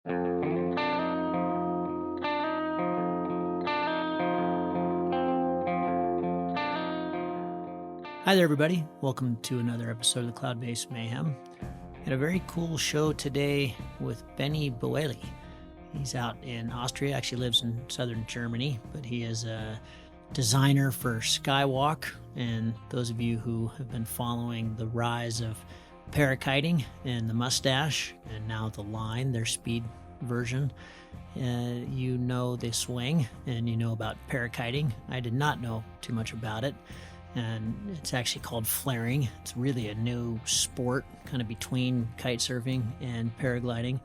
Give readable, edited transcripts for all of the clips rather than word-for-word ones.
Hi there, everybody. Welcome to another episode of the Cloud-Based Mayhem. Had a very cool show today with Benni Bölli. He's out in Austria, actually lives in southern Germany, but he is a designer for Skywalk. And those of you who have been following the rise of parakiting and the Mustache, and now the Line, their speed version, you know the swing and you know about parakiting. I did not know too much about it. And it's actually called flaring. It's really a new sport, kind of between kitesurfing and paragliding.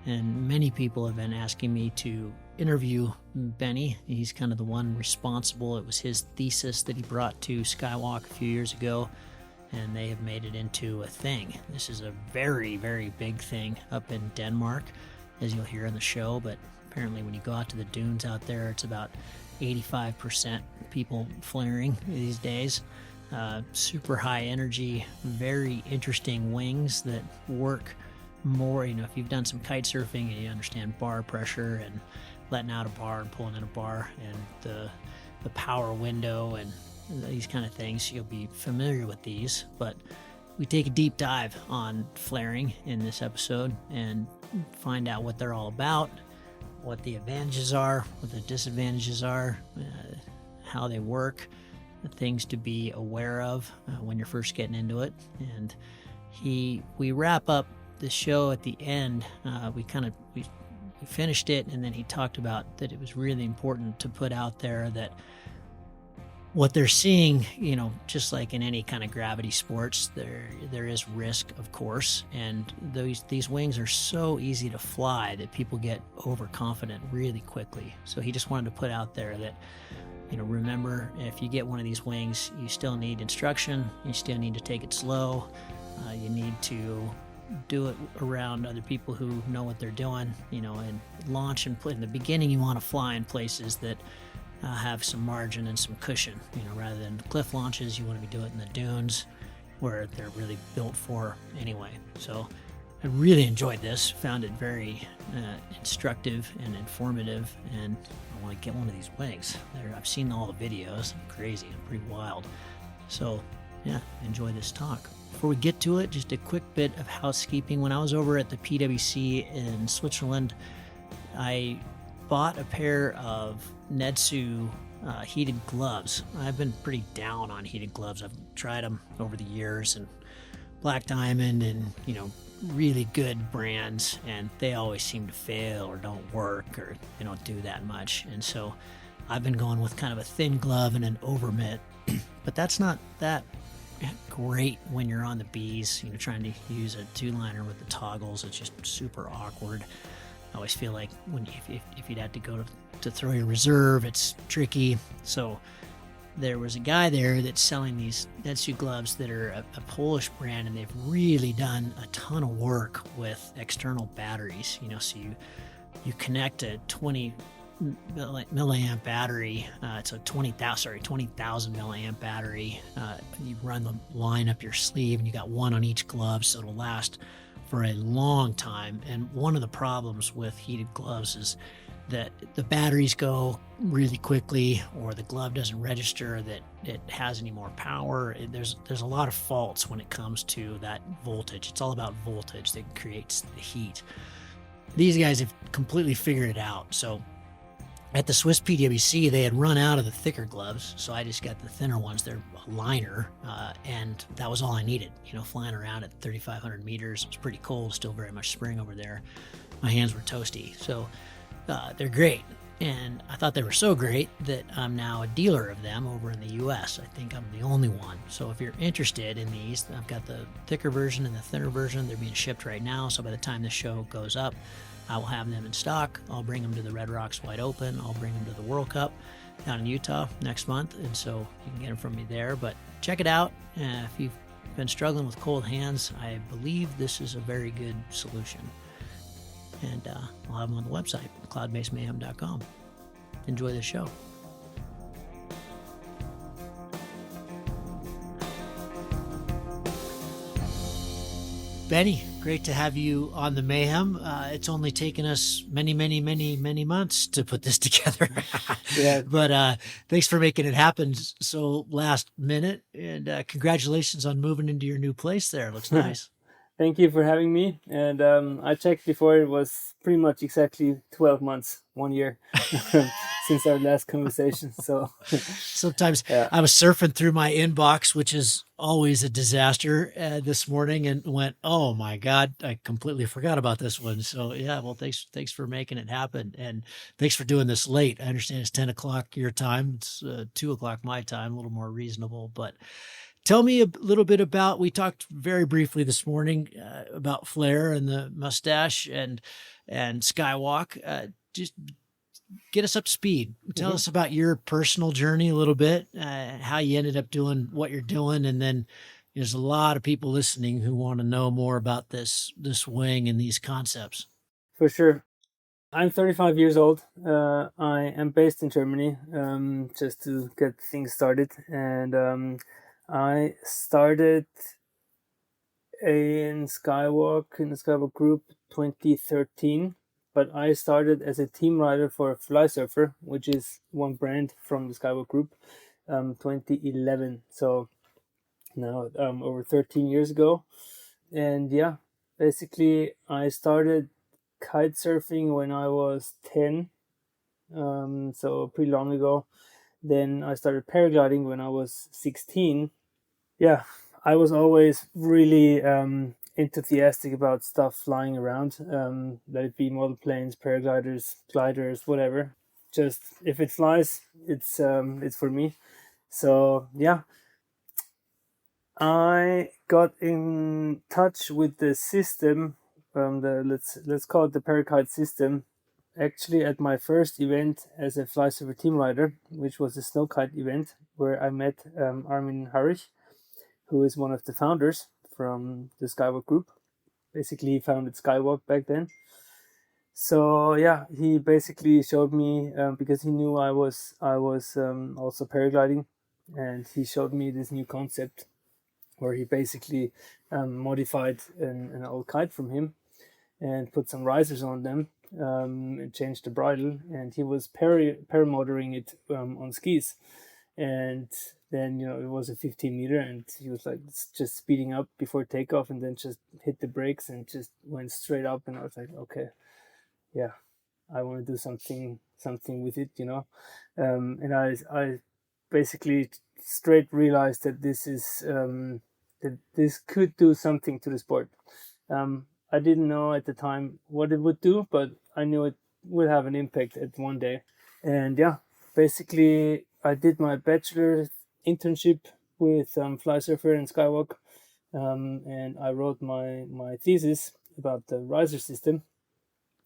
And many people have been asking me to interview Benni. He's kind of the one responsible. It was his thesis that he brought to Skywalk a few years ago, and they have made it into a thing. This is a very, very big thing up in Denmark, as you'll hear in the show. But apparently when you go out to the dunes out there, it's about 85% people flaring these days. Super high energy, very interesting wings that work more. You know, if you've done some kite surfing and you understand bar pressure and letting out a bar and pulling in a bar and the power window and these kind of things, you'll be familiar with these. But we take a deep dive on flaring in this episode and find out what they're all about, what the advantages are, what the disadvantages are, how they work, the things to be aware of when you're first getting into it. And we wrap up the show at the end. We finished it, and then he talked about that it was really important to put out there that what they're seeing, you know, just like in any kind of gravity sports, there is risk, of course, and these wings are so easy to fly that people get overconfident really quickly. So he just wanted to put out there that, you know, remember, if you get one of these wings, you still need instruction, you still need to take it slow, you need to do it around other people who know what they're doing, you know, and launch and in the beginning you want to fly in places that have some margin and some cushion, you know, rather than cliff launches. You want to be doing it in the dunes where they're really built for anyway. So I really enjoyed this, found it very instructive and informative, and I want to get one of these wings. I've seen all the videos, crazy, pretty wild. So yeah, enjoy this talk. Before we get to it, just a quick bit of housekeeping. When I was over at the PwC in Switzerland, I bought a pair of Netsu heated gloves. I've been pretty down on heated gloves. I've tried them over the years, and Black Diamond and, you know, really good brands, and they always seem to fail or don't work or they don't do that much. And so I've been going with kind of a thin glove and an over mitt, but that's not that great when you're on the bees, you know, trying to use a two-liner with the toggles. It's just super awkward. I always feel like if you'd have to go to throw your reserve, it's tricky. So there was a guy there that's selling these Netsu gloves that are a Polish brand, and they've really done a ton of work with external batteries. You know, so you connect a 20 milliamp battery. It's a 20,000 milliamp battery. You run the line up your sleeve, and you got one on each glove, so it'll last for a long time. And one of the problems with heated gloves is that the batteries go really quickly, or the glove doesn't register that it has any more power. There's a lot of faults when it comes to that voltage. It's all about voltage that creates the heat. These guys have completely figured it out. So at the Swiss PwC, they had run out of the thicker gloves, so I just got the thinner ones. They're a liner, and that was all I needed. You know, flying around at 3,500 meters, it was pretty cold, still very much spring over there. My hands were toasty, so they're great. And I thought they were so great that I'm now a dealer of them over in the U.S. I think I'm the only one. So if you're interested in these, I've got the thicker version and the thinner version. They're being shipped right now, so by the time this show goes up, I will have them in stock. I'll bring them to the Red Rocks Wide Open. I'll bring them to the World Cup down in Utah next month, and so you can get them from me there. But check it out. If you've been struggling with cold hands, I believe this is a very good solution. And I'll have them on the website, cloudbasedmayhem.com. Enjoy the show. Benni, great Great to have you on the Mayhem. It's only taken us many, many, many, many months to put this together. Yeah. But thanks for making it happen so last minute. And congratulations on moving into your new place there. It looks nice. Thank you for having me. And I checked before, it was pretty much exactly 12 months, 1 year since our last conversation. So sometimes yeah. I was surfing through my inbox, which is always a disaster, this morning, and went, "Oh my God, I completely forgot about this one." So yeah, well, thanks for making it happen, and thanks for doing this late. I understand it's 10 o'clock your time. It's 2 o'clock my time, a little more reasonable. But tell me a little bit about. We talked very briefly this morning about Flair and the mustache and Skywalk. Just get us up to speed. Tell us about your personal journey a little bit, how you ended up doing what you're doing. And then there's a lot of people listening who want to know more about this wing and these concepts. For sure. I'm 35 years old. I am based in Germany, just to get things started. And I started in the Skywalk group 2013. But I started as a team rider for Fly Surfer, which is one brand from the Skywalk group, 2011. So now over 13 years ago. And yeah, basically I started kite surfing when I was 10, so pretty long ago. Then I started paragliding when I was 16. Yeah, I was always really enthusiastic about stuff flying around, let it be model planes, paragliders, gliders, whatever. Just if it flies, it's for me. So yeah, I got in touch with the system, the let's call it the Parakite system, actually at my first event as a fly surfer team rider, which was a snow kite event where I met Armin Harich, who is one of the founders from the Skywalk group. Basically, he founded Skywalk back then. So yeah, he basically showed me, because he knew I was also paragliding, and he showed me this new concept where he basically modified an old kite from him and put some risers on them, and changed the bridle, and he was paramotoring it on skis. And then it was a 15 meter, and he was like just speeding up before takeoff, and then just hit the brakes and just went straight up. And I was like, okay, yeah, I want to do something with it, and I basically straight realized that this could do something to the sport. I didn't know at the time what it would do, but I knew it would have an impact at one day. And yeah, basically I did my bachelor internship with Fly Surfer and Skywalk, and I wrote my thesis about the riser system,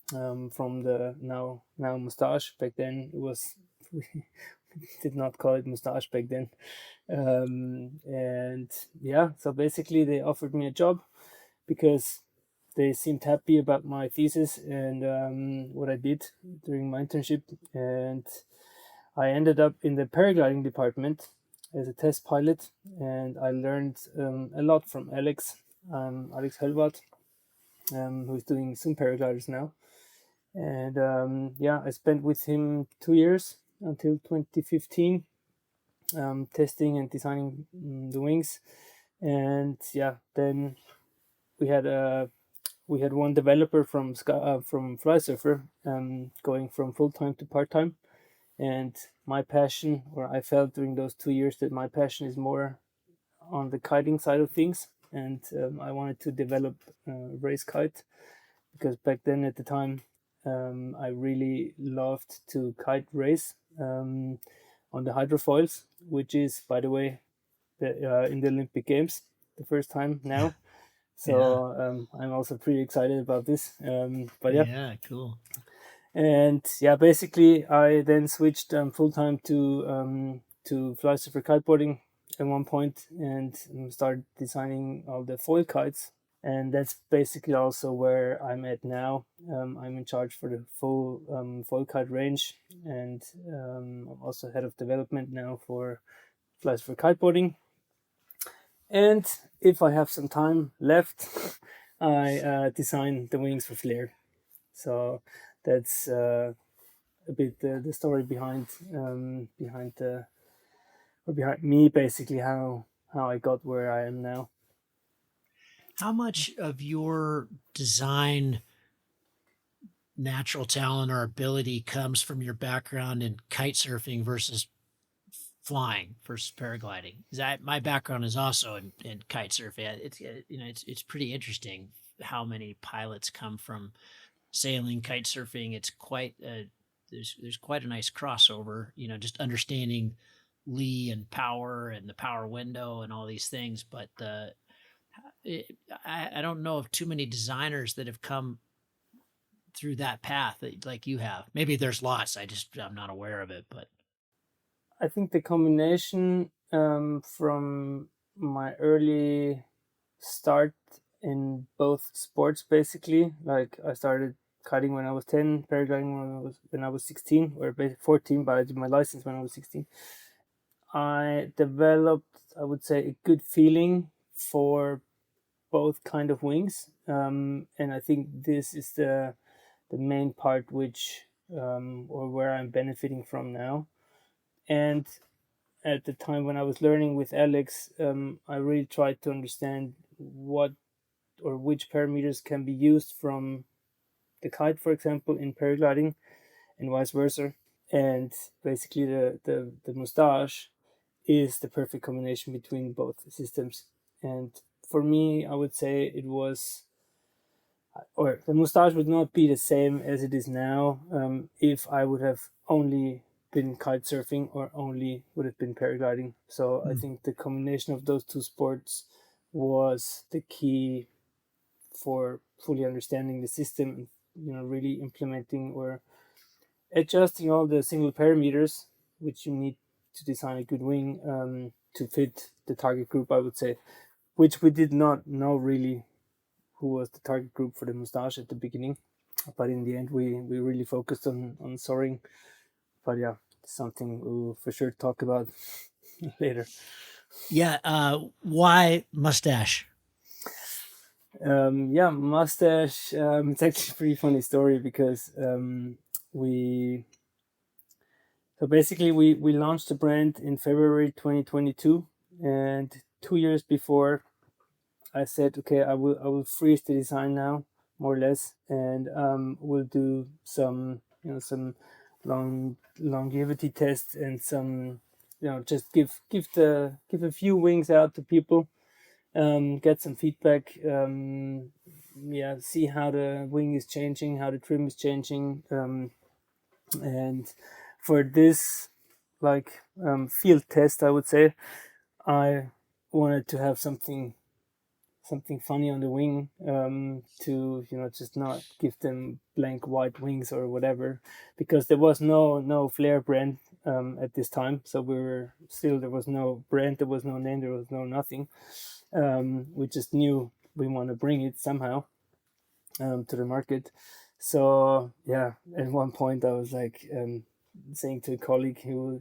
from the now Mustache. Back then it was we did not call it Mustache back then. And yeah, so basically they offered me a job because they seemed happy about my thesis and what I did during my internship. And I ended up in the paragliding department as a test pilot, and I learned a lot from Alex Hölwart, who's doing some paragliders now. And yeah, I spent with him 2 years until 2015, testing and designing the wings. And yeah, then we had one developer from Fly Surfer, going from full time to part time. And my passion, or I felt during those 2 years that my passion is more on the kiting side of things, and I wanted to develop a race kite, because back then at the time, I really loved to kite race on the hydrofoils, which is, by the way, in the Olympic Games the first time now. So I'm also pretty excited about this. But yeah, cool. And yeah, basically I then switched full time to fly surfer kiteboarding at one point, and started designing all the foil kites. And that's basically also where I'm at now. I'm in charge for the full foil kite range, and I'm also head of development now for fly surfer kiteboarding. And if I have some time left, I designed the wings for Flair. So that's a bit the story behind me, basically how I got where I am now. How much of your design natural talent or ability comes from your background in kite surfing versus flying versus paragliding? My background is also in kite surfing. It's pretty interesting how many pilots come from sailing, kite surfing. It's quite there's quite a nice crossover. Just understanding lee and power and the power window and all these things. But I don't know of too many designers that have come through that path like you have. Maybe there's lots. I'm not aware of it, but I think the combination from my early start in both sports, basically, like I started kiting when I was 10, paragliding when I was 16, or 14, but I did my license when I was 16. I developed, I would say, a good feeling for both kind of wings, and I think this is the main part which or where I'm benefiting from now. And at the time when I was learning with Alex, I really tried to understand what or which parameters can be used from the kite, for example, in paragliding, and vice versa. And basically, the mustache is the perfect combination between both systems. And for me, I would say it was, or the mustache would not be the same as it is now if I would have only been kite surfing or only would have been paragliding. So I think the combination of those two sports was the key for fully understanding the system and really implementing or adjusting all the single parameters which you need to design a good wing to fit the target group, I would say, which we did not know really who was the target group for the mustache at the beginning, but in the end we really focused on soaring. But yeah, something we'll for sure talk about later. yeah. Why mustache? Yeah, mustache. It's actually a pretty funny story because we so basically we launched the brand in February 2022, and 2 years before I said, okay, I will freeze the design now, more or less, and we'll do some longevity tests and some just give a few wings out to people, get some feedback, yeah, see how the wing is changing, how the trim is changing, and for this field test, I would say I wanted to have something funny on the wing, to just not give them blank white wings or whatever, because there was no Flair brand at this time, so there was no brand, there was no name, there was no nothing. We just knew we want to bring it somehow to the market. So yeah, at one point I was like saying to a colleague who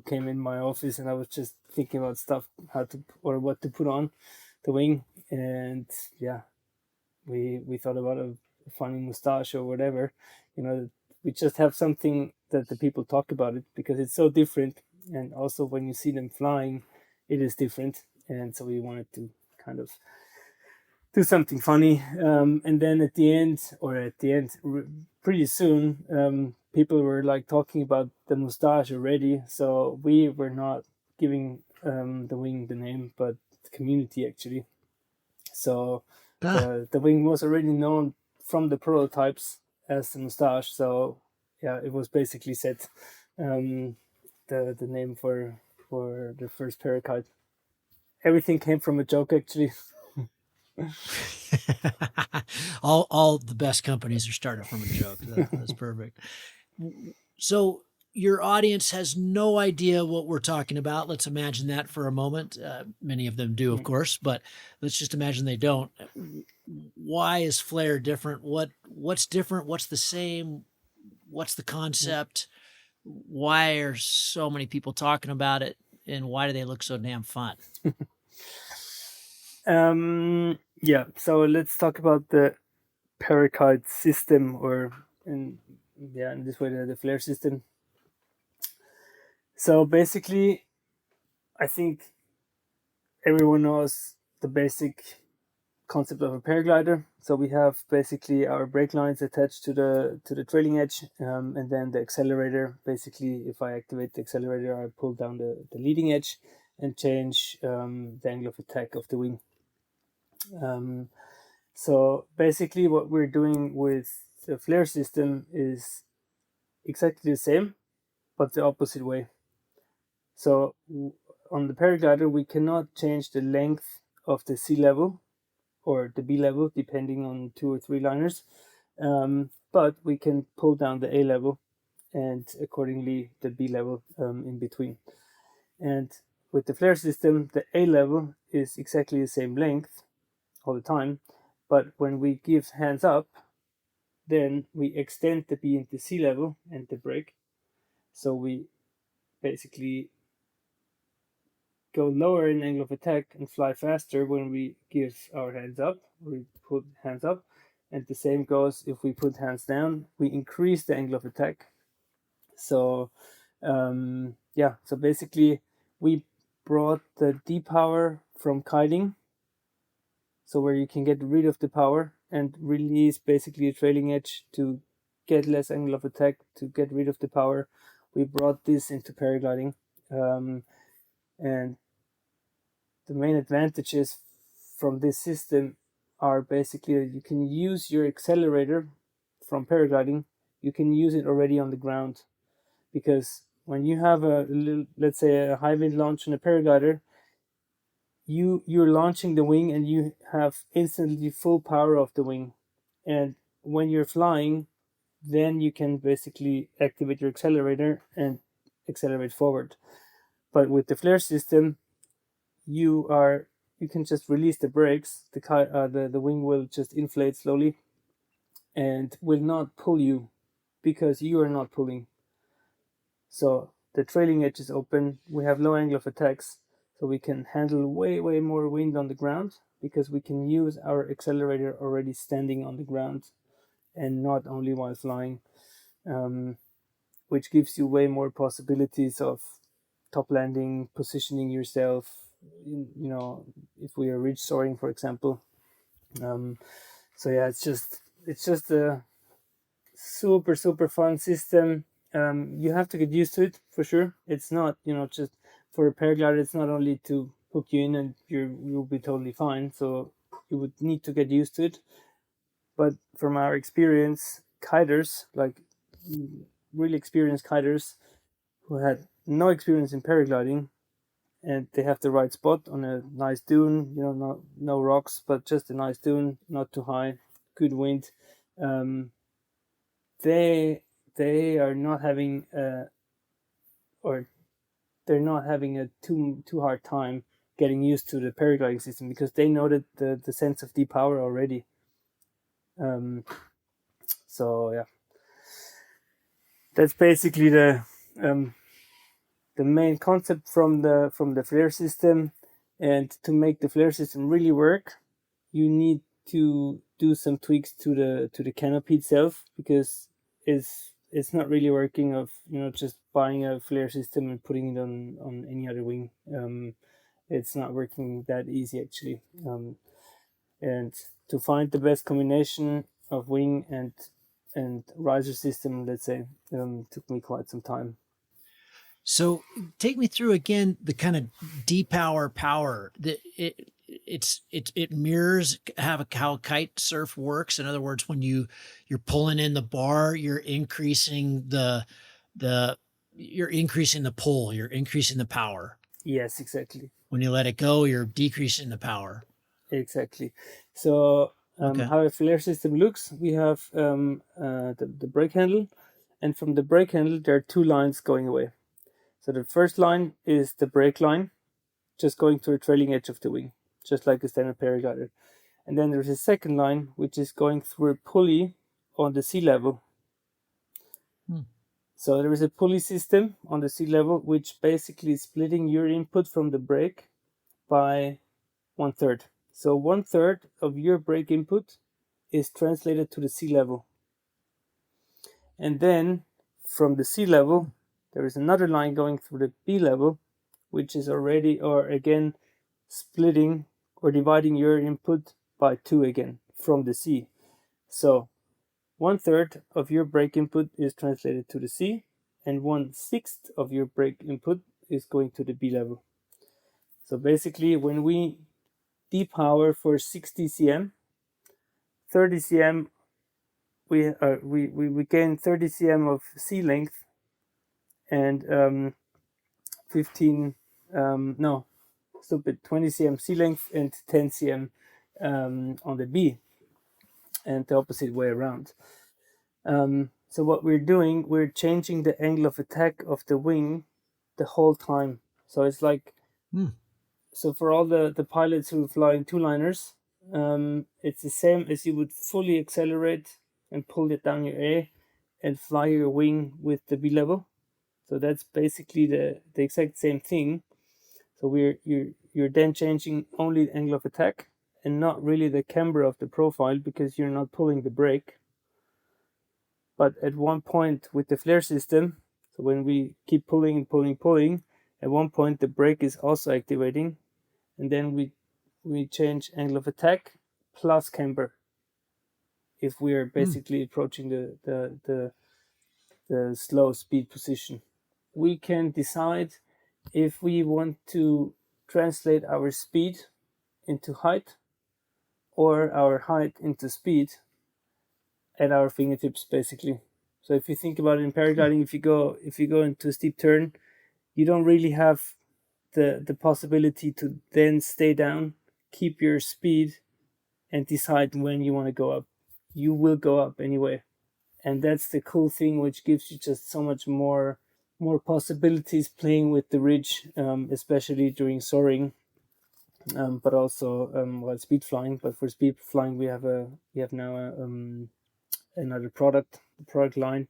came in my office, and I was just thinking about stuff, how to or what to put on the wing, and yeah, we thought about a funny mustache or whatever. We just have something that the people talk about it, because it's so different, and also when you see them flying, it is different, and so we wanted to kind of do something funny. And then at the end, pretty soon, people were like talking about the mustache already. So we were not giving the wing the name, but the community actually. So the wing was already known from the prototypes as the mustache. So yeah, it was basically set, the name for the first parakeet. Everything came from a joke, actually. all the best companies are started from a joke. That's perfect. So your audience has no idea what we're talking about. Let's imagine that for a moment. Many of them do, of course, but let's just imagine they don't. Why is Flair different? What's different? What's the same? What's the concept? Why are so many people talking about it? And why do they look so damn fun? Yeah, so let's talk about the parakite system, or in this way the flare system. So basically, I think everyone knows the basic concept of a paraglider. So we have basically our brake lines attached to the trailing edge, and then the accelerator. Basically, if I activate the accelerator, I pull down the leading edge and change the angle of attack of the wing. So basically, what we're doing with the flare system is exactly the same, but the opposite way. So on the paraglider, we cannot change the length of the sea level or the B level, depending on 2 or 3 liners. But we can pull down the A level and accordingly the B level in between. And with the flare system, the A level is exactly the same length all the time. But when we give hands up, then we extend the B into sea level and the brake. So we basically go lower in angle of attack and fly faster when we give our hands up, we put hands up. And the same goes if we put hands down, we increase the angle of attack. So so basically we brought the D power from kiting, so where you can get rid of the power and release basically a trailing edge to get less angle of attack, to get rid of the power. We brought this into paragliding, and the main advantages from this system are basically that you can use your accelerator from paragliding. You can use it already on the ground, because when you have let's say a high wind launch on a paraglider, you're launching the wing and you have instantly full power of the wing. And when you're flying, then you can basically activate your accelerator and accelerate forward. But with the flare system, you can just release the brakes. The wing will just inflate slowly and will not pull you because you are not pulling. So the trailing edge is open. We have low angle of attacks, so we can handle way more wind on the ground because we can use our accelerator already standing on the ground and not only while flying, which gives you way more possibilities of top landing, positioning yourself. If we are ridge soaring, for example. So yeah, it's just a super fun system. You have to get used to it for sure. It's not just for a paraglider. It's not only to hook you in and you'll be totally fine. So you would need to get used to it. But from our experience, kiters, like really experienced kiters who had no experience in paragliding, and they have the right spot on a nice dune, no rocks, but just a nice dune, not too high, good wind. They are not having or they're not having a too hard time getting used to the paragliding system because they know that the sense of deep power already. So yeah, that's basically the main concept from the flare system. And to make the flare system really work, you need to do some tweaks to the canopy itself, because it's not really working of just buying a flare system and putting it on any other wing. It's not working that easy actually. And to find the best combination of wing and riser system, let's say, took me quite some time. So take me through again the kind of depower power that it mirrors how kite surf works. In other words, when you're pulling in the bar, you're increasing the you're increasing the pull, you're increasing the power. Yes, exactly. When you let it go, you're decreasing the power. Exactly. So Okay. how a flare system looks, we have the brake handle, and from the brake handle there are two lines going away. So the first line is the brake line, just going to a trailing edge of the wing, just like a standard paraglider. And then there's a second line which is going through a pulley on the sea level. So there is a pulley system on the sea level which basically is splitting your input from the brake by 1/3. So 1/3 of your brake input is translated to the sea level. And then from the sea level, there is another line going through the B level, which is already, or again, splitting or dividing your input by 2 again from the C. So 1/3 of your brake input is translated to the C, and 1/6 of your brake input is going to the B level. So basically, when we depower for 60 cm, 30 cm, we gain 30 cm of sea length and 15, 20 cm sea length and 10 cm on the B, and the opposite way around. So what we're doing, we're changing the angle of attack of the wing the whole time. So it's like, so for all the pilots who fly in two-liners, it's the same as you would fully accelerate and pull it down your A and fly your wing with the B level. So that's basically the exact same thing. So you're then changing only the angle of attack and not really the camber of the profile, because you're not pulling the brake. But at one point with the flare system, so when we keep pulling, at one point the brake is also activating, and then we change angle of attack plus camber if we are basically approaching the slow speed position. We can decide if we want to translate our speed into height or our height into speed at our fingertips, basically. So if you think about it in paragliding, if you go into a steep turn, you don't really have the possibility to then stay down, keep your speed, and decide when you want to go up. You will go up anyway, and that's the cool thing, which gives you just so much more possibilities playing with the ridge, especially during soaring, but also while speed flying. But for speed flying, we have now another product line.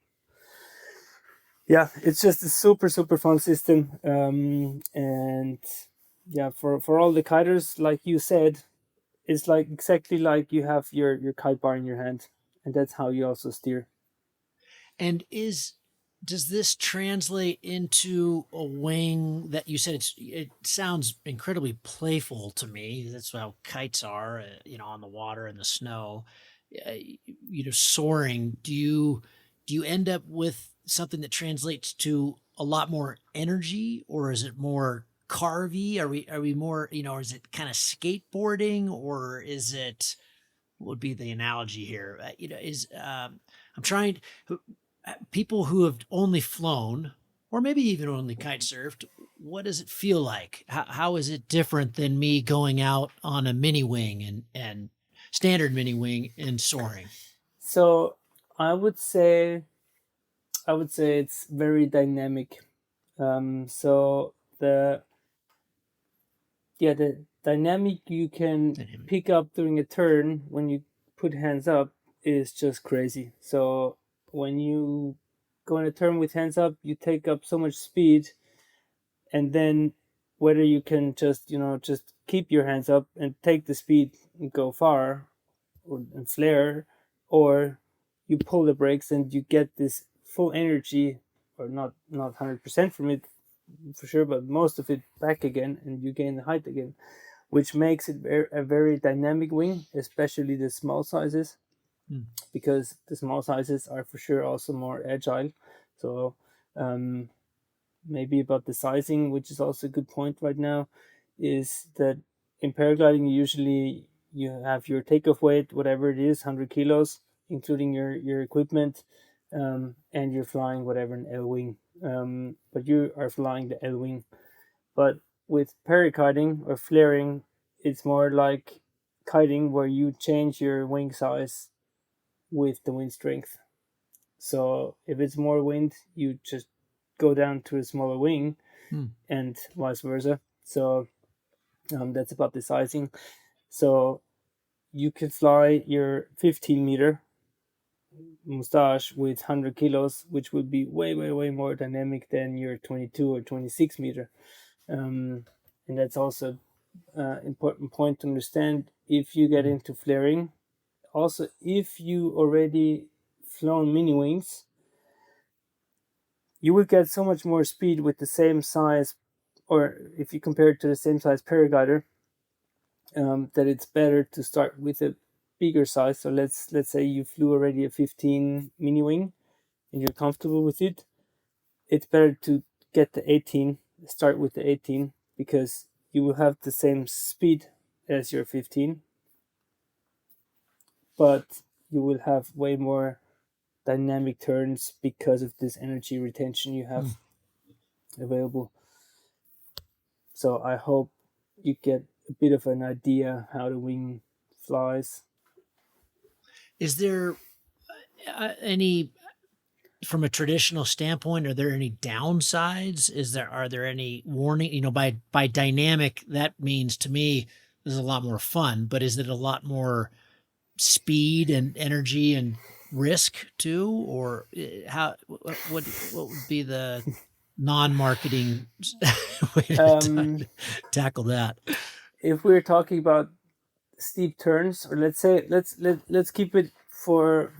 Yeah, it's just a super fun system, and yeah, for all the kiters, like you said, it's like exactly like you have your kite bar in your hand, and that's how you also steer. And does this translate into a wing that you said it sounds incredibly playful to me? That's how kites are, on the water and the snow. Soaring. Do you end up with something that translates to a lot more energy, or is it more carvy? Are we more, or is it kind of skateboarding, or is it, what would be the analogy here? I'm trying people who have only flown, or maybe even only kite surfed, what does it feel like? How is it different than me going out on a mini wing and standard mini wing and soaring? So I would say it's very dynamic. So the dynamic you can pick up during a turn when you put hands up is just crazy. So when you go in a turn with hands up, you take up so much speed, and then whether you can just keep your hands up and take the speed and go far and flare, or you pull the brakes and you get this full energy, or not 100% from it for sure, but most of it back again, and you gain the height again, which makes it a very dynamic wing, especially the small sizes, because the small sizes are for sure also more agile. So maybe about the sizing, which is also a good point right now, is that in paragliding usually you have your takeoff weight, whatever it is, 100 kilos, including your equipment, and you're flying whatever an L wing, but you are flying the L wing. But with parakiting or flaring, it's more like kiting, where you change your wing size with the wind strength. So if it's more wind, you just go down to a smaller wing, and vice versa. So that's about the sizing. So you can fly your 15-meter mustache with 100 kilos, which would be way more dynamic than your 22 or 26 meter. And that's also important point to understand if you get into flaring. Also, if you already flown mini wings, you will get so much more speed with the same size, or if you compare it to the same size paraglider, that it's better to start with a bigger size. So let's say you flew already a 15 mini wing and you're comfortable with it. It's better to get the 18, start with the 18, because you will have the same speed as your 15, but you will have way more dynamic turns because of this energy retention you have available. So I hope you get a bit of an idea how the wing flies. Is there any, from a traditional standpoint, are there any downsides? Are there any warning? By dynamic, that means to me there's a lot more fun, but is it a lot more speed and energy and risk too, or how? What would be the non-marketing way to tackle that? If we're talking about steep turns, or let's keep it for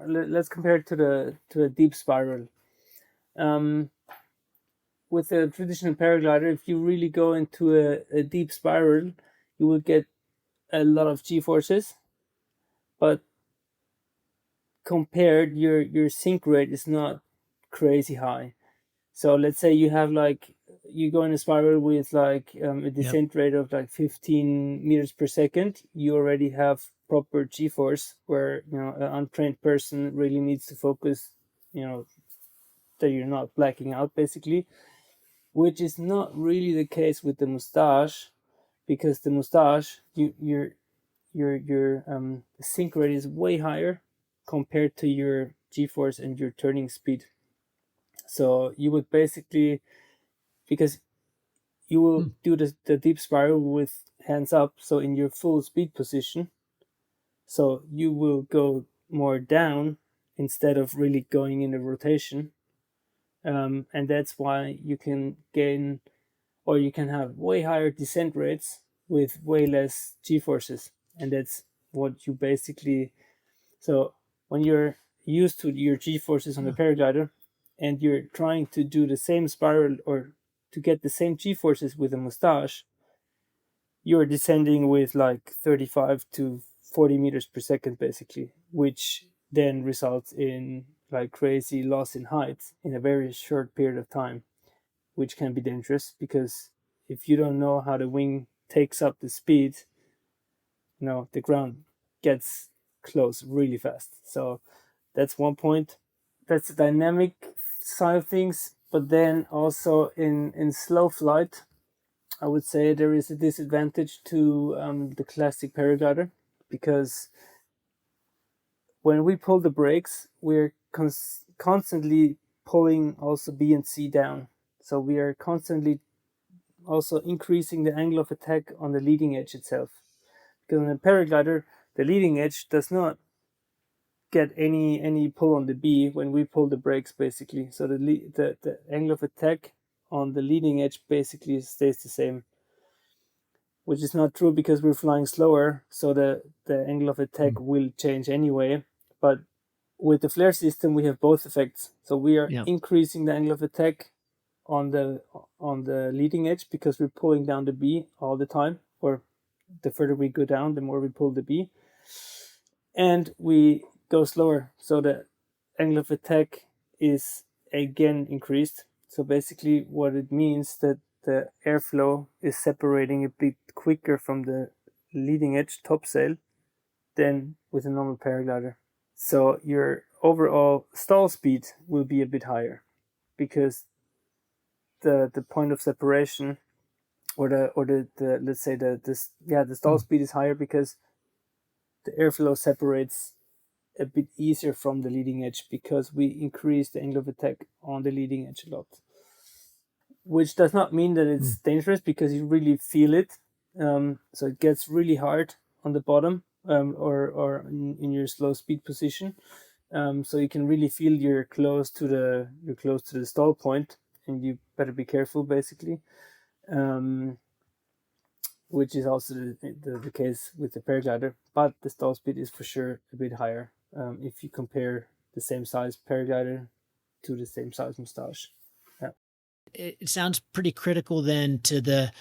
let's compare it to a deep spiral. With a traditional paraglider, if you really go into a deep spiral, you will get a lot of g-forces, but compared, your sink rate is not crazy high. So let's say you have you go in a spiral with a descent rate of 15 meters per second. You already have proper g-force, where an untrained person really needs to focus, that you're not blacking out basically, which is not really the case with the Moustache, because the Moustache, your sink rate is way higher compared to your g-force and your turning speed. So you would basically, because you will do the deep spiral with hands up, so in your full speed position, so you will go more down instead of really going in a rotation, and that's why you can gain, or you can have way higher descent rates with way less g-forces. And that's what you basically, so when you're used to your g-forces on the paraglider and you're trying to do the same spiral or to get the same g-forces with a Moustache, you're descending with 35 to 40 meters per second basically, which then results in crazy loss in height in a very short period of time, which can be dangerous, because if you don't know how the wing takes up the speed, the ground gets close really fast. So that's one point. That's the dynamic side of things. But then also in slow flight, I would say there is a disadvantage to the classic paraglider, because when we pull the brakes, we're constantly pulling also B and C down. So we are constantly also increasing the angle of attack on the leading edge itself. Because on a paraglider, the leading edge does not get any pull on the B when we pull the brakes basically. So the angle of attack on the leading edge basically stays the same, which is not true because we're flying slower, so the angle of attack will change anyway. But with the flare system, we have both effects. So we are increasing the angle of attack on the leading edge because we're pulling down the B all the time, or the further we go down, the more we pull the B, and we go slower, so the angle of attack is again increased. So basically what it means that the airflow is separating a bit quicker from the leading edge topsail than with a normal paraglider. So your overall stall speed will be a bit higher, because the point of separation, or the let's say the stall speed is higher because the airflow separates a bit easier from the leading edge, because we increase the angle of attack on the leading edge a lot. Which does not mean that it's dangerous, because you really feel it. So it gets really hard on the bottom, or in your slow speed position. So you can really feel you're close to the stall point, and you better be careful basically. which is also the case with the paraglider, but the stall speed is for sure a bit higher if you compare the same size paraglider to the same size moustache. Yeah. It sounds pretty critical then to the,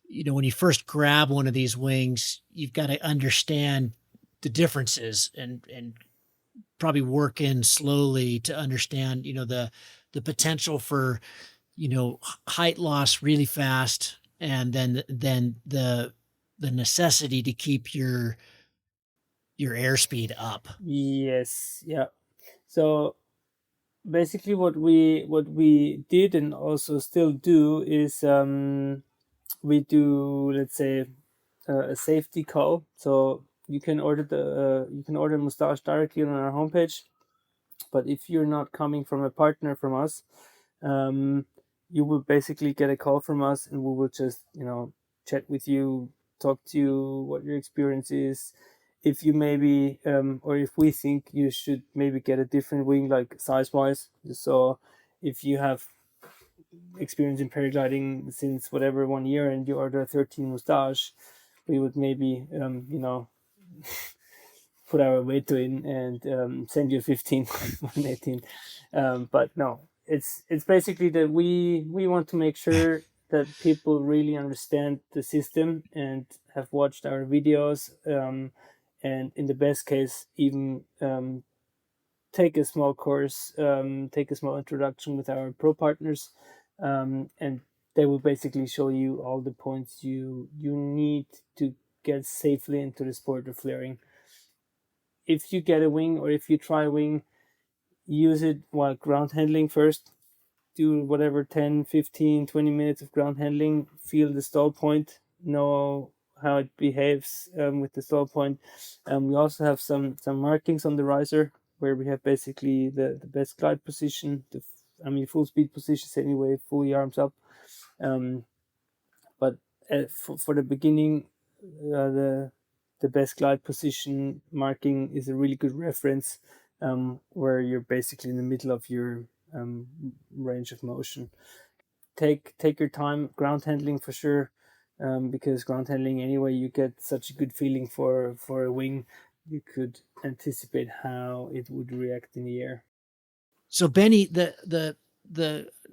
when you first grab one of these wings, you've got to understand the differences and probably work in slowly to understand, the potential for, height loss really fast, and then the necessity to keep your airspeed up. Yes. Yeah. So basically what we did and also still do is we do, let's say, a safety call. So you can order moustache directly on our homepage, but if you're not coming from a partner from us, you will basically get a call from us, and we will just chat with you, talk to you what your experience is, if you maybe or if we think you should maybe get a different wing, like size wise. So if you have experience in paragliding since whatever 1 year and you order a 13 moustache, we would maybe put our weight to it and send you 15 118. But no, it's basically that we want to make sure that people really understand the system and have watched our videos, and in the best case even take a small course, take a small introduction with our pro partners, and they will basically show you all the points you need to get safely into the sport of flaring. If you get a wing or if you try a wing, use it while ground handling first. Do whatever 10, 15, 20 minutes of ground handling, feel the stall point, know how it behaves with the stall point. We also have some markings on the riser where we have basically the best glide position, full speed positions anyway, fully arms up. But for the beginning, the best glide position marking is a really good reference, where you're basically in the middle of your range of motion. Take your time, ground handling for sure, because ground handling anyway, you get such a good feeling for a wing. You could anticipate how it would react in the air. So Benny, the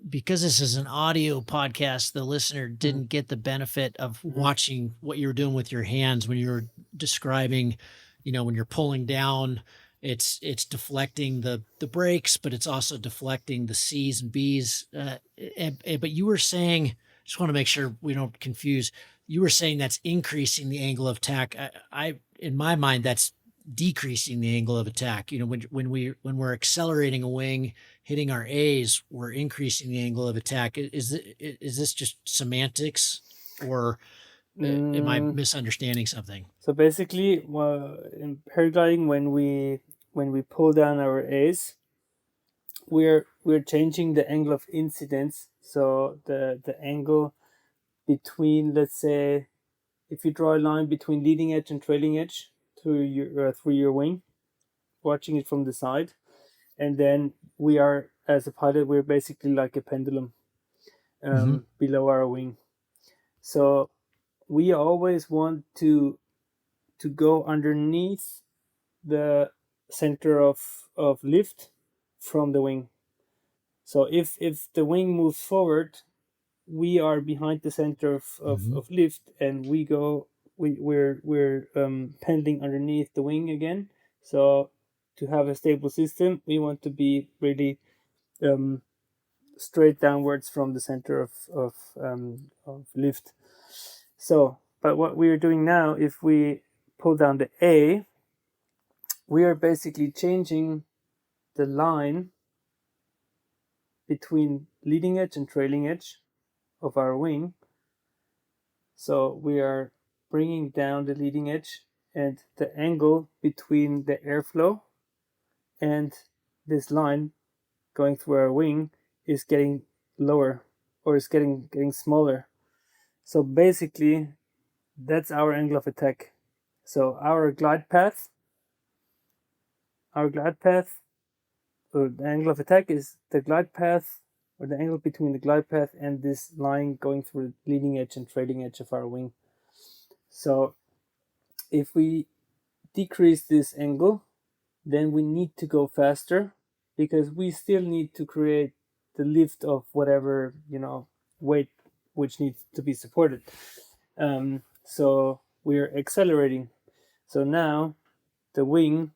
because this is an audio podcast, the listener didn't get the benefit of watching what you were doing with your hands when you were describing, when you're pulling down, it's deflecting the brakes, but it's also deflecting the C's and B's. But you were saying, just want to make sure we don't confuse. You were saying that's increasing the angle of attack. I in my mind, that's decreasing the angle of attack. When we're accelerating a wing, hitting our A's, we're increasing the angle of attack. Is this just semantics, or am I misunderstanding something? So basically, in paragliding, when we pull down our A's, we're changing the angle of incidence. So the angle between, let's say, if you draw a line between leading edge and trailing edge through your wing, watching it from the side, and then we are, as a pilot, we're basically like a pendulum below our wing. So we always want to go underneath the center of lift from the wing. So if the wing moves forward, we are behind the center of lift, and we're pending underneath the wing again. So to have a stable system, we want to be really straight downwards from the center of lift. So, but what we are doing now, if we pull down the A, we are basically changing the line between leading edge and trailing edge of our wing. So we are bringing down the leading edge, and the angle between the airflow and this line going through our wing is getting lower, or is getting smaller. So basically, that's our angle of attack. So our glide path, or the angle of attack is the glide path, or the angle between the glide path and this line going through the leading edge and trailing edge of our wing. So if we decrease this angle, then we need to go faster, because we still need to create the lift of whatever, weight which needs to be supported. So we're accelerating. So now the wing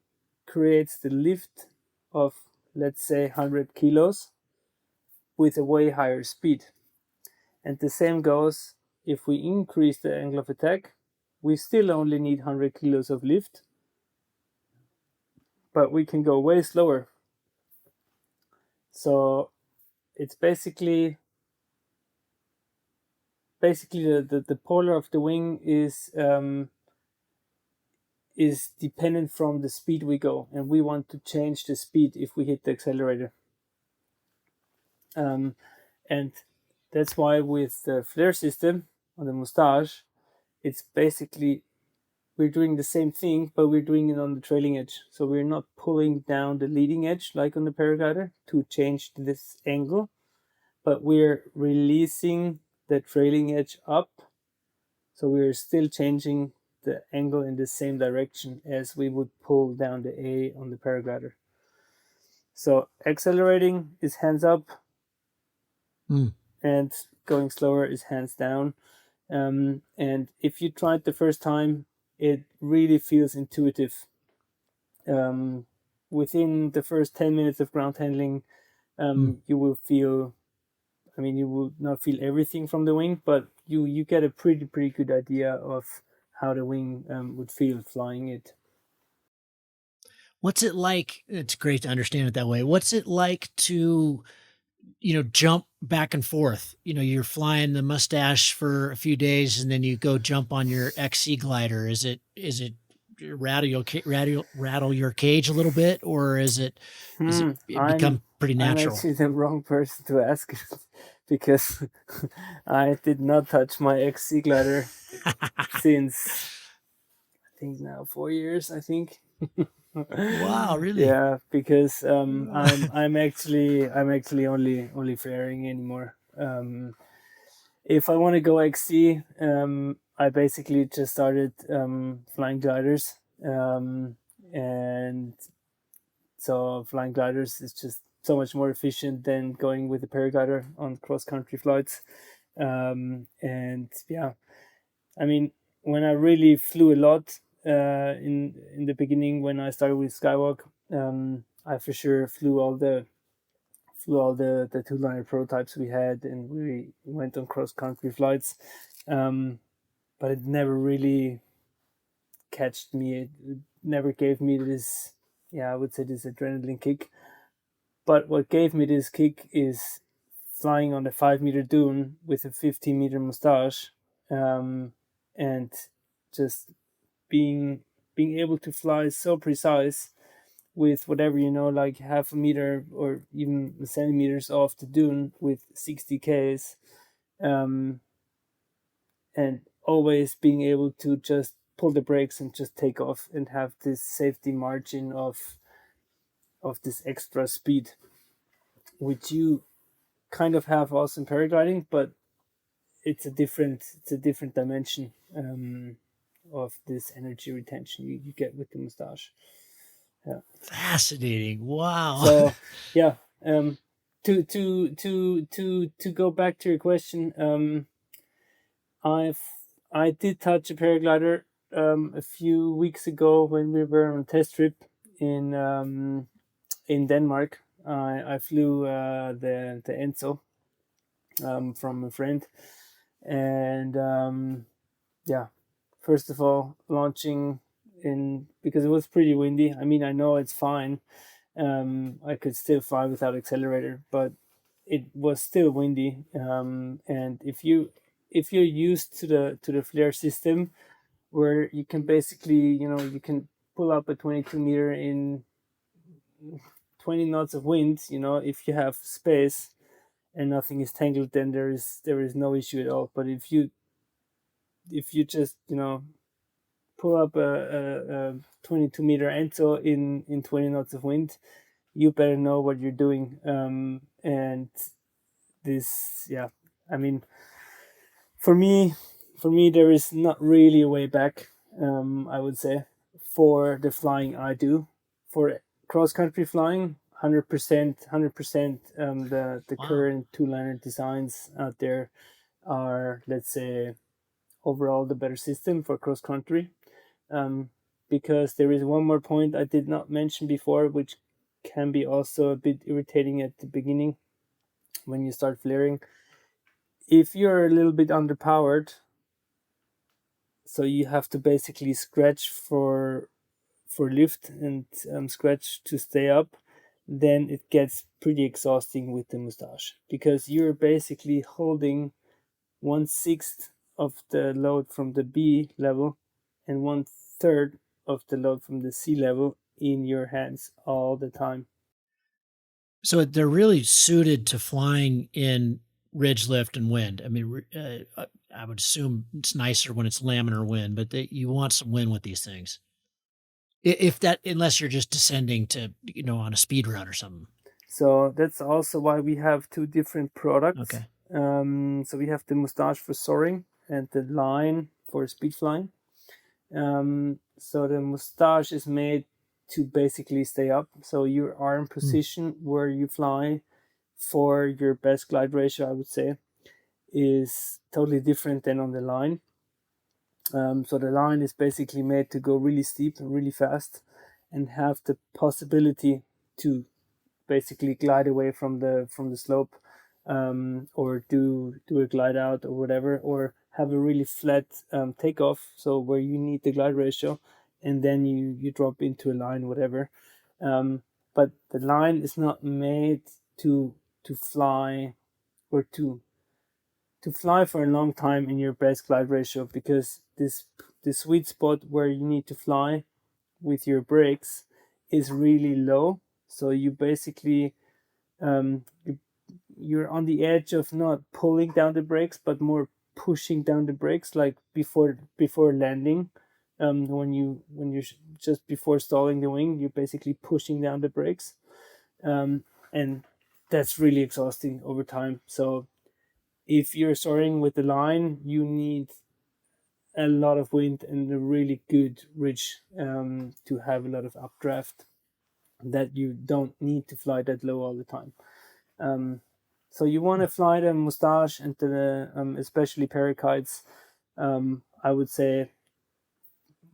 creates the lift of, let's say, 100 kilos with a way higher speed. And the same goes if we increase the angle of attack. We still only need 100 kilos of lift, but we can go way slower. So it's basically the polar of the wing is dependent from the speed we go, and we want to change the speed if we hit the accelerator. And that's why with the flare system on the Moustache, it's basically, we're doing the same thing, but we're doing it on the trailing edge. So we're not pulling down the leading edge like on the paraglider to change this angle, but we're releasing the trailing edge up. So we're still changing the angle in the same direction as we would pull down the A on the paraglider. So accelerating is hands up, and going slower is hands down. And if you try it the first time, it really feels intuitive. Within the first 10 minutes of ground handling, you will feel, you will not feel everything from the wing, but you get a pretty good idea of how the wing would feel flying it. What's it like? It's great to understand it that way. What's it like to, jump back and forth? You're flying the Mustache for a few days and then you go jump on your XC glider. Is it rattle your cage a little bit, or is it become pretty natural? I'm actually the wrong person to ask because I did not touch my XC glider since, I think now 4 years, I think. Wow, really? Yeah, because I'm actually only flaring anymore. If I want to go XC, I basically just started flying gliders, and so flying gliders is just so much more efficient than going with a paraglider on cross country flights. And yeah, when I really flew a lot in the beginning, when I started with Skywalk, I for sure flew all the two-liner prototypes we had, and we went on cross country flights. But it never really catched me. It never gave me this, I would say, this adrenaline kick. But what gave me this kick is flying on a 5-meter dune with a 15-meter Moustache, and just being able to fly so precise with whatever, like half a meter or even centimeters off the dune with 60 Ks, and always being able to just pull the brakes and just take off and have this safety margin of this extra speed, which you kind of have also in paragliding, but it's a different dimension of this energy retention you get with the Moustache. Yeah. Fascinating. Wow. So yeah, to go back to your question, I did touch a paraglider a few weeks ago when we were on a test trip in Denmark. I flew the Enzo from a friend, and yeah, first of all, launching because it was pretty windy. I know it's fine. I could still fly without accelerator, but it was still windy. And if you're used to the flare system, where you can basically, you can pull up a 22 meter in 20 knots of wind, if you have space and nothing is tangled, then there is no issue at all. But if you just, pull up a 22 meter Enzo in 20 knots of wind, you better know what you're doing. And this, for me, for me, there is not really a way back. I would say for the flying I do, for cross country flying, 100%, 100%. The Wow. current two-liner designs out there are, let's say, overall the better system for cross country. Because there is one more point I did not mention before, which can be also a bit irritating at the beginning when you start flaring. If you're a little bit underpowered, so you have to basically scratch for lift and scratch to stay up, then it gets pretty exhausting with the mustache because you're basically holding 1/6 of the load from the B level and 1/3 of the load from the C level in your hands all the time. So they're really suited to flying in ridge lift and wind. I mean, I would assume it's nicer when it's laminar wind, but you want some wind with these things. If that, unless you're just descending to, on a speed run or something. So that's also why we have two different products. Okay. So we have the mustache for soaring and the line for speed flying. So the mustache is made to basically stay up. So your arm position where you fly for your best glide ratio, I would say, is totally different than on the line. So the line is basically made to go really steep and really fast and have the possibility to basically glide away from the slope, or do a glide out or whatever, or have a really flat takeoff, so where you need the glide ratio, and then you drop into a line, whatever. But the line is not made to fly or to fly for a long time in your best glide ratio, because the sweet spot where you need to fly with your brakes is really low. So you basically you're on the edge of not pulling down the brakes, but more pushing down the brakes, like before landing. When you're just before stalling the wing, you're basically pushing down the brakes, and that's really exhausting over time. So if you're soaring with the line, you need a lot of wind and a really good ridge to have a lot of updraft that you don't need to fly that low all the time. So you want to fly the mustache and the especially parakites. I would say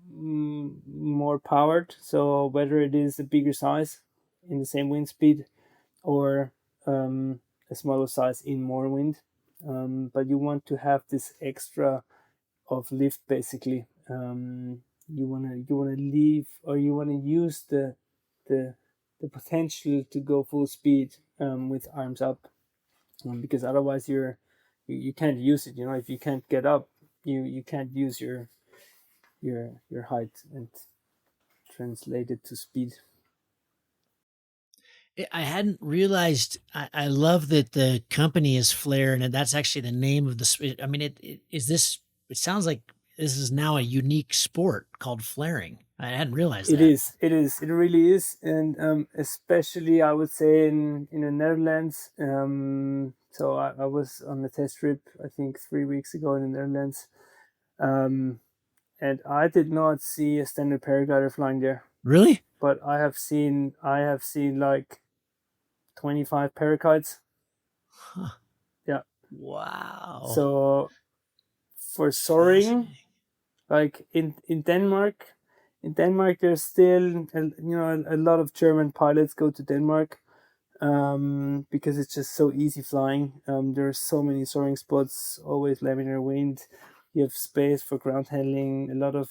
more powered. So whether it is a bigger size in the same wind speed, or a smaller size in more wind, but you want to have this extra of lift basically. You wanna leave, or you wanna use the the potential to go full speed with arms up, because otherwise you can't use it. If you can't get up, you can't use your height and translate it to speed. I hadn't realized. I love that the company is Flare, and that's actually the name of I mean, it is this. It sounds like this is now a unique sport called flaring. I hadn't realized It that. is. It is. It really is, and especially I would say in the Netherlands. So I was on a test trip, I think 3 weeks ago in the Netherlands, and I did not see a standard paraglider flying there, Really? but I have seen like 25 parakites. Huh. Yeah. Wow. So for soaring, Fascinating. like in Denmark, there's still a lot of German pilots go to Denmark, because it's just so easy flying. There are so many soaring spots, always laminar wind. You have space for ground handling. A lot of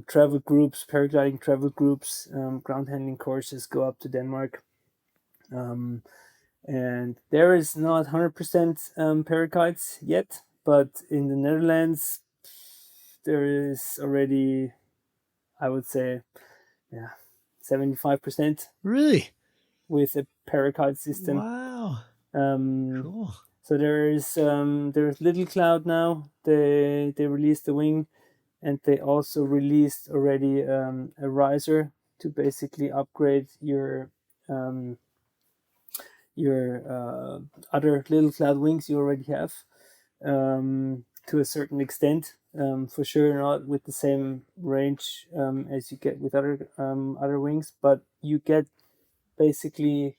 travel groups, paragliding travel groups, ground handling courses go up to Denmark. And there is not 100% parakites yet, but in the Netherlands, there is already, I would say, yeah, 75% Really? with a parakite system. Wow. Um, Cool. so there's Little Cloud now. They released the wing, and they also released already a riser to basically upgrade your other Little Cloud wings you already have. to a certain extent. For sure, not with the same range as you get with other wings, but you get basically.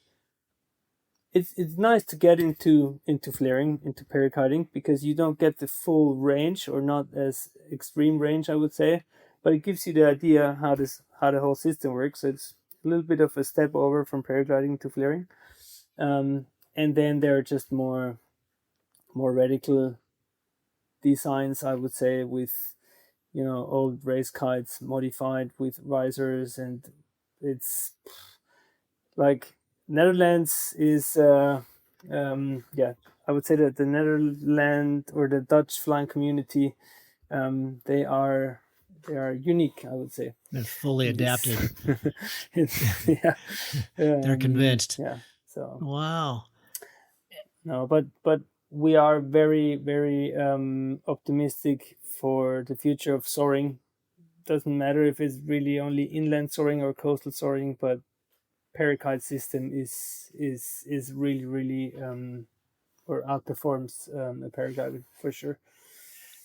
It's nice to get into flaring, into parakiting, because you don't get the full range, or not as extreme range, I would say, but it gives you the idea how the whole system works. So it's a little bit of a step over from paragliding to flaring, and then there are just more radical designs, I would say, with old race kites modified with risers, and it's like Netherlands is I would say that the Netherlands or the Dutch flying community, they are unique, I would say. They're fully adapted. Yeah. They're convinced. Yeah. So wow. no, but we are very, very optimistic for the future of soaring. Doesn't matter if it's really only inland soaring or coastal soaring, but parakite system is really, really or outperforms a paraglide for sure.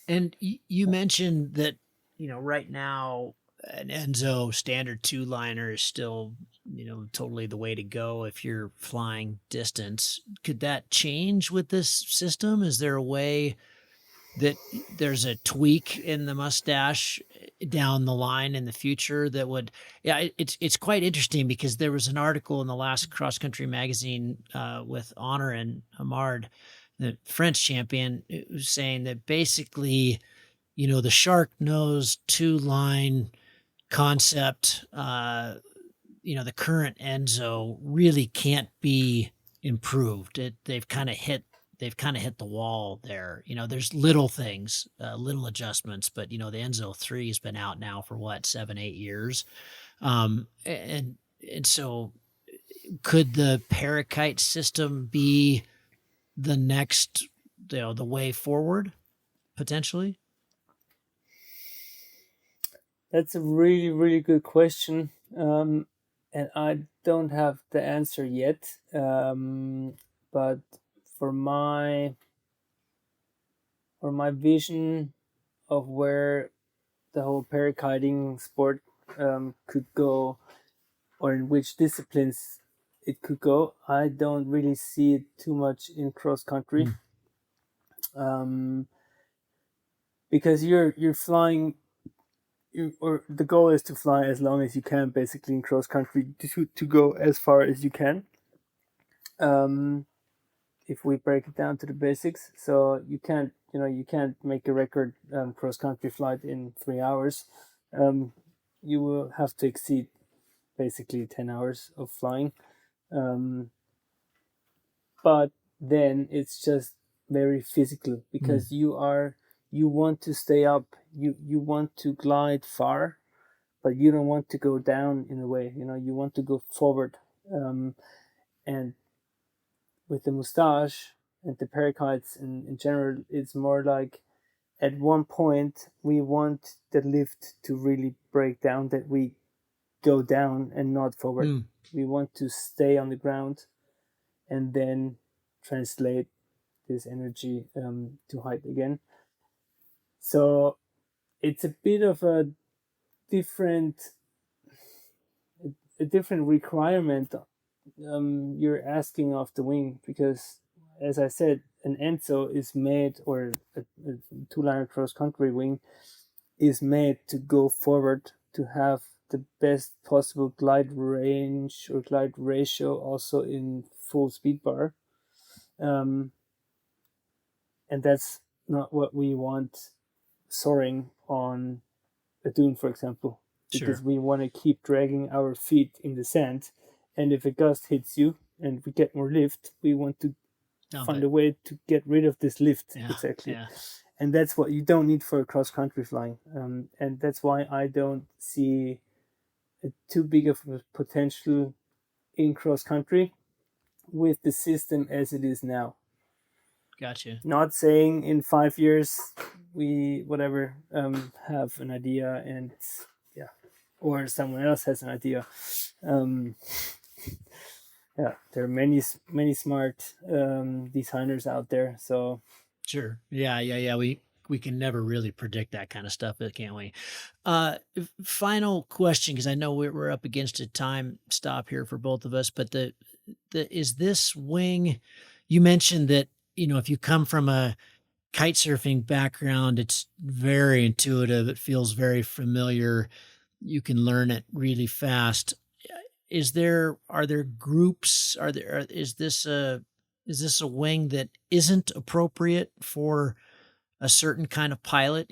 And you mentioned that right now an Enzo standard 2-liner is still totally the way to go if you're flying distance. Could that change with this system? Is there a way that there's a tweak in the mustache down the line in the future that would, it's quite interesting, because there was an article in the last cross country magazine with Honor and Amard, the French champion, was saying that basically, the shark nose 2-line concept, the current Enzo really can't be improved. They've kind of hit the wall there. There's little things, little adjustments, but the Enzo 3 has been out now for 7-8 years. And so could the parakite system be the next, the way forward potentially? That's a really, really good question. And I don't have the answer yet. But for my vision of where the whole parakiting sport could go, or in which disciplines it could go, I don't really see it too much in cross country. Because you're flying, or the goal is to fly as long as you can, basically, in cross country, to go as far as you can. If we break it down to the basics, so you can't make a record cross country flight in 3 hours. You will have to exceed basically 10 hours of flying. But then it's just very physical, because you want to stay up, you want to glide far, but you don't want to go down in a way, you want to go forward. And with the mustache and the parakites in general, it's more like, at one point we want the lift to really break down, that we go down and not forward. We want to stay on the ground and then translate this energy to height again. So it's a bit of a different requirement you're asking of the wing, because, as I said, an Enzo is made, or a 2-liner cross country wing is made to go forward, to have the best possible glide range or glide ratio, also in full speed bar. And that's not what we want soaring on a dune, for example, because we want to keep dragging our feet in the sand. And if a gust hits you and we get more lift, we want to find a way to get rid of this lift. Exactly. And that's what you don't need for cross country flying. And that's why I don't see too big of a potential in cross country with the system as it is now. Gotcha. Not saying in 5 years we have an idea, and or someone else has an idea. There are many smart designers out there. So Sure. Yeah. We can never really predict that kind of stuff, can't we? Final question, because I know we're up against a time stop here for both of us, but the is this wing, you mentioned that, if you come from a kite surfing background, it's very intuitive. It feels very familiar. You can learn it really fast. Are there groups? Is this a wing that isn't appropriate for a certain kind of pilot?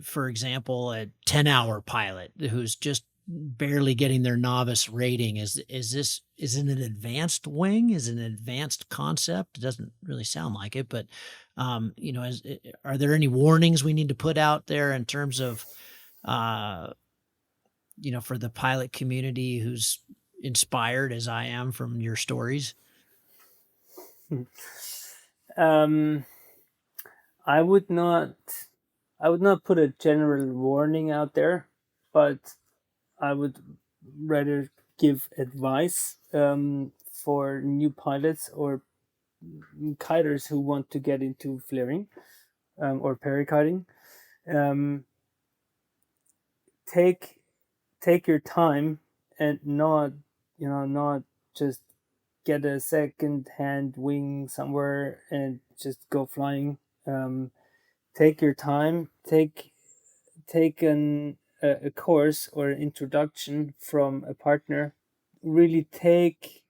For example, a 10-hour pilot who's just barely getting their novice rating. Is it an advanced wing? Is it an advanced concept? It doesn't really sound like it, but are there any warnings we need to put out there in terms of, uh, for the pilot community who's inspired as I am from your stories? Um, I would not put a general warning out there, but I would rather give advice for new pilots or kiters who want to get into flaring or parakiting. Um, take your time and not just get a second hand wing somewhere and just go flying. Take your time. Take a course or an introduction from a partner. Really take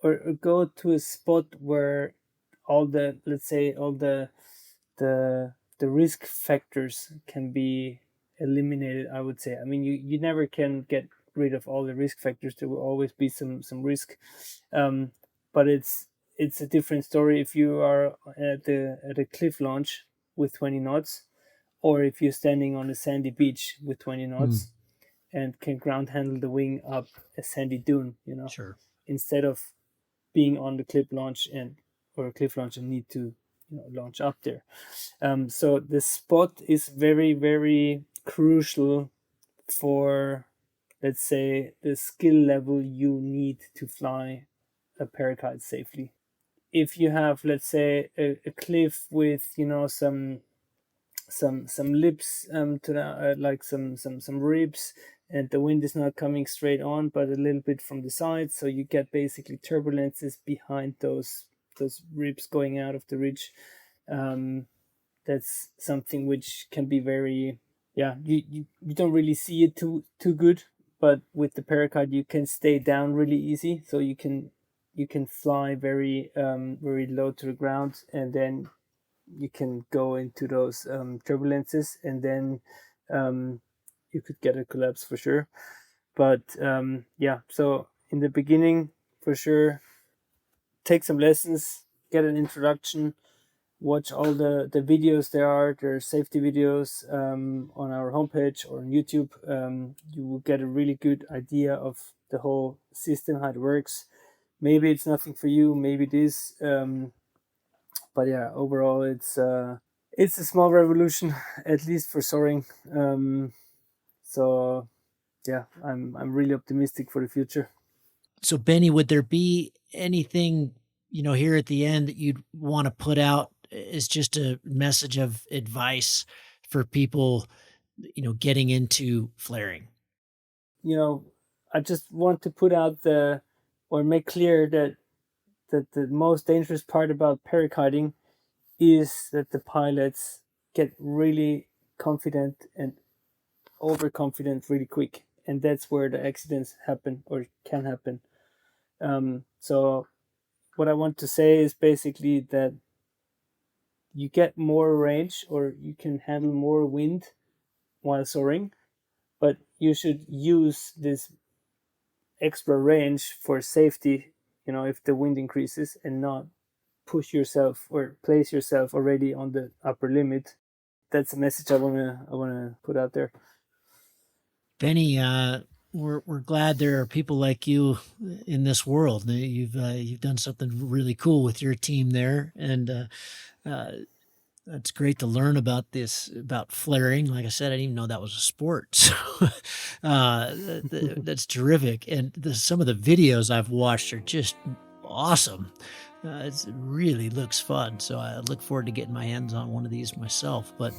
or go to a spot where all the, let's say, all the risk factors can be eliminated. I would say, I mean, you never can get rid of all the risk factors. There will always be some risk, but it's a different story if you are at a cliff launch with 20 knots, or if you're standing on a sandy beach with 20 knots and can ground handle the wing up a sandy dune, Sure. instead of being on the cliff launch and need to launch up there. So the spot is very, very crucial for, let's say, the skill level you need to fly a paraglide safely. If you have, let's say, a cliff with some lips to the, like some ribs, and the wind is not coming straight on but a little bit from the side, so you get basically turbulences behind those ribs going out of the ridge. That's something which can be very, yeah, you don't really see it too good, but with the paraglide you can stay down really easy, so you can fly very very low to the ground, and then you can go into those turbulences, and then you could get a collapse for sure. But yeah, so in the beginning, for sure, take some lessons, get an introduction, watch all the videos there are safety videos on our homepage or on YouTube. You will get a really good idea of the whole system, how it works. Maybe it's nothing for you, maybe it is. But yeah, overall, it's a small revolution, at least for soaring. So yeah, I'm really optimistic for the future. So, Benny, would there be anything, here at the end that you'd want to put out as just a message of advice for people, getting into flaring? I just want to put out or make clear that the most dangerous part about parakiting is that the pilots get really confident and overconfident really quick, and that's where the accidents happen or can happen. So what I want to say is basically that you get more range or you can handle more wind while soaring, but you should use this extra range for safety, if the wind increases, and not push yourself or place yourself already on the upper limit. That's a message I wanna put out there. Benny, we're glad there are people like you in this world. You've done something really cool with your team there, and it's great to learn about about flaring. Like I said, I didn't even know that was a sport. So that's terrific. And some of the videos I've watched are just awesome. It really looks fun. So I look forward to getting my hands on one of these myself. But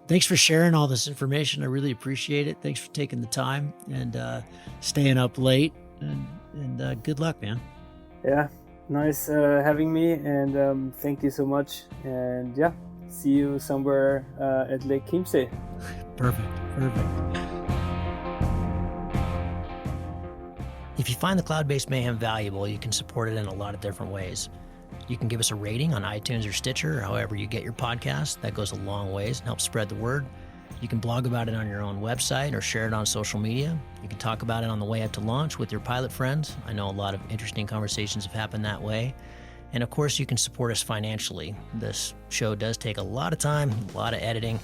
thanks for sharing all this information. I really appreciate it. Thanks for taking the time and staying up late. And good luck, man. Yeah, nice having me, and thank you so much. And yeah, see you somewhere at Lake Chiemsee. Perfect. If you find the Cloud-Based Mayhem valuable, you can support it in a lot of different ways. You can give us a rating on iTunes or Stitcher, or however you get your podcast. That goes a long ways and helps spread the word. You can blog about it on your own website or share it on social media. You can talk about it on the way up to launch with your pilot friends. I know a lot of interesting conversations have happened that way. And of course, you can support us financially. This show does take a lot of time, a lot of editing,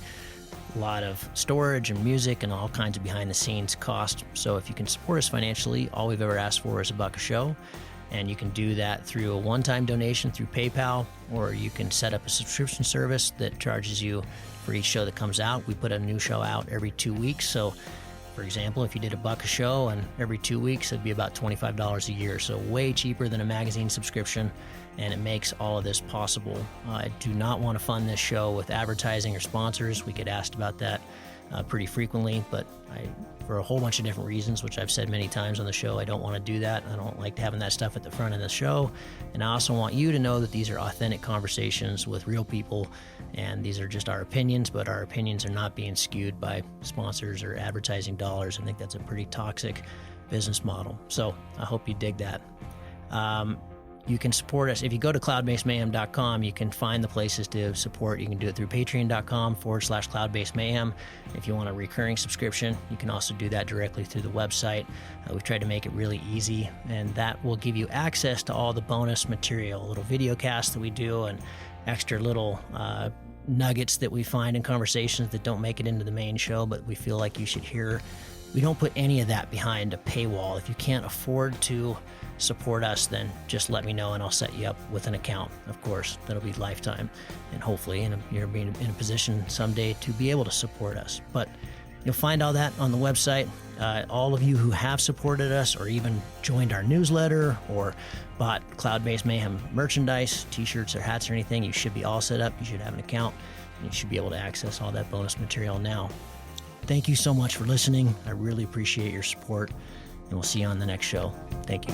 a lot of storage and music and all kinds of behind the scenes cost. So if you can support us financially, all we've ever asked for is $1 a show. And you can do that through a one-time donation through PayPal, or you can set up a subscription service that charges you for each show that comes out. We put a new show out every 2 weeks. So for example, if you did $1 a show and every 2 weeks, it'd be about $25 a year. So way cheaper than a magazine subscription. And it makes all of this possible. I do not want to fund this show with advertising or sponsors. We get asked about that pretty frequently, but for a whole bunch of different reasons, which I've said many times on the show, I don't want to do that. I don't like having that stuff at the front of the show. And I also want you to know that these are authentic conversations with real people, and these are just our opinions, but our opinions are not being skewed by sponsors or advertising dollars. I think that's a pretty toxic business model. So I hope you dig that. You can support us. If you go to cloudbasedmayhem.com, you can find the places to support. You can do it through patreon.com/cloudbasedmayhem. If you want a recurring subscription, you can also do that directly through the website. We've tried to make it really easy, and that will give you access to all the bonus material, little video casts that we do and extra little nuggets that we find in conversations that don't make it into the main show, but we feel like you should hear. We don't put any of that behind a paywall. If you can't afford to support us, then just let me know and I'll set you up with an account. Of course, that'll be lifetime, and hopefully you're being in a position someday to be able to support us. But you'll find all that on the website. All of you who have supported us or even joined our newsletter or bought Cloud-Based Mayhem merchandise, t-shirts or hats or anything, you should be all set up. You should have an account and you should be able to access all that bonus material now. Thank you so much for listening. I really appreciate your support, and we'll see you on the next show. Thank you.